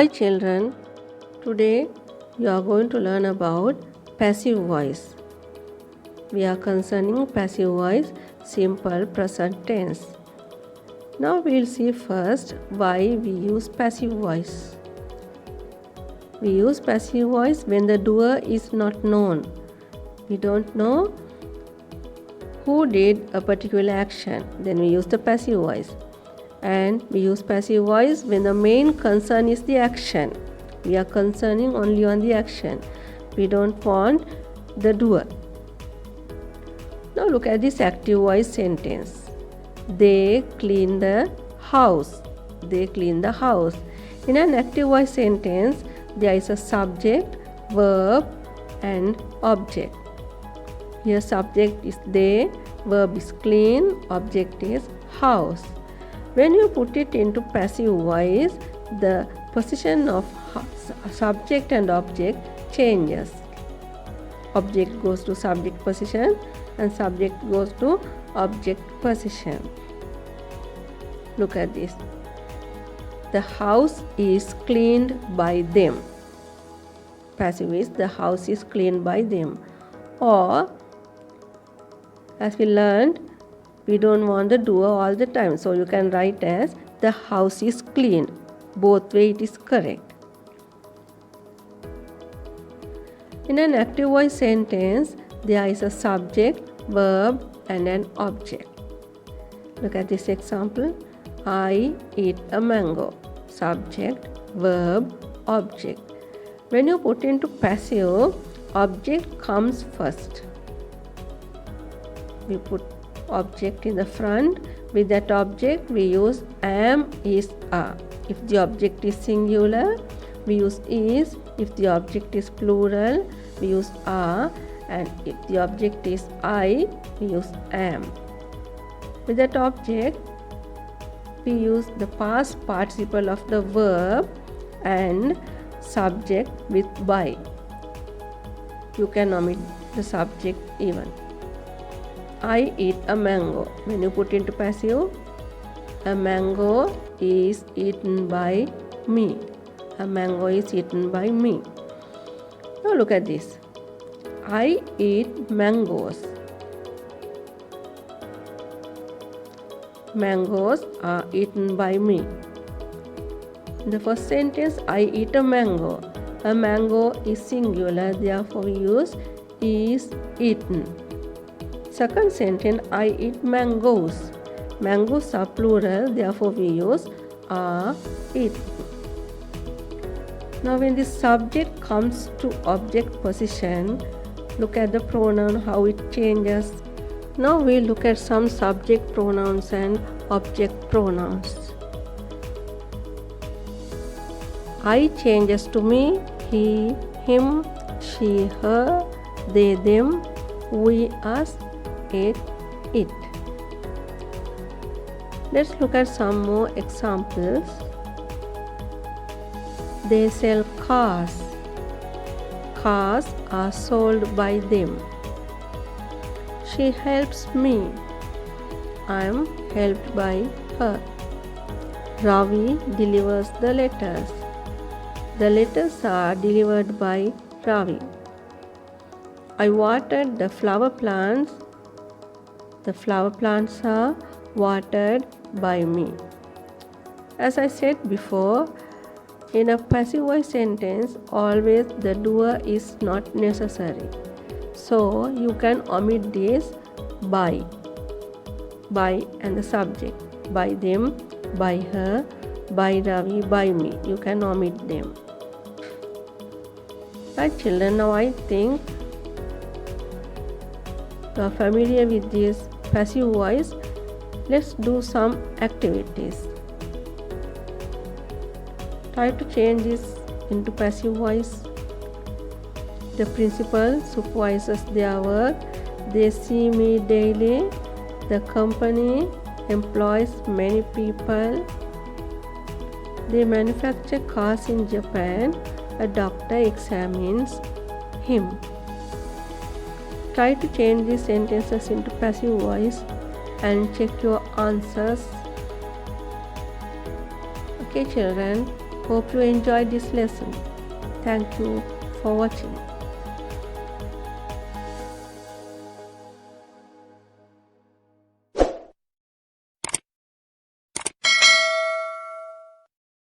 Hi children, today you are going to learn about passive voice. We are concerning passive voice, simple present tense. Now we will see first why we use passive voice. We use passive voice when the doer is not known. We don't know who did a particular action, then we use the passive voice. And we use passive voice when the main concern is the action. We are concerning only on the action. We don't want the doer. Now look at this active voice sentence. They clean the house. They clean the house. In an active voice sentence, there is a subject, verb and object. Here subject is they, verb is clean, object is house. When you put it into passive voice, the position of subject and object changes. Object goes to subject position and subject goes to object position. Look at this. The house is cleaned by them. Passive is the house is cleaned by them. Or, as we learned, we don't want the doer all the time. So you can write as the house is clean. Both way it is correct. In an active voice sentence, there is a subject, verb and an object. Look at this example. I eat a mango. Subject, verb, object. When you put into passive, object comes first. We put object in the front. With that object we use am, is, are. If the object is singular, we use is. If the object is plural, we use are. And if the object is I, we use am. With that object, we use the past participle of the verb and subject with by. You can omit the subject even. I eat a mango. When you put into passive, a mango is eaten by me. A mango is eaten by me. Now look at this. I eat mangoes. Mangoes are eaten by me. In the first sentence, I eat a mango. A mango is singular, therefore we use is eaten. Second sentence, I eat mangoes. Mangoes are plural, therefore we use are eaten. Now when the subject comes to object position, look at the pronoun, how it changes. Now we look at some subject pronouns and object pronouns. I changes to me, he, him, she, her, they, them, we, us, it, it. Let's look at some more examples. They sell cars. Cars are sold by them. She helps me. I am helped by her. Ravi delivers the letters. The letters are delivered by Ravi. I watered the flower plants. The flower plants are watered by me. As I said before, in a passive voice sentence, always the doer is not necessary. So you can omit this by and the subject. By them, by her, by Ravi, by me. You can omit them. Right children, now I think you are familiar with this passive voice. Let's do some activities. Try to change this into passive voice. The principal supervises their work. They see me daily. The company employs many people. They manufacture cars in Japan. A doctor examines him. Try to change these sentences into passive voice and check your answers. Okay children, Hope you enjoyed this lesson. Thank you for watching.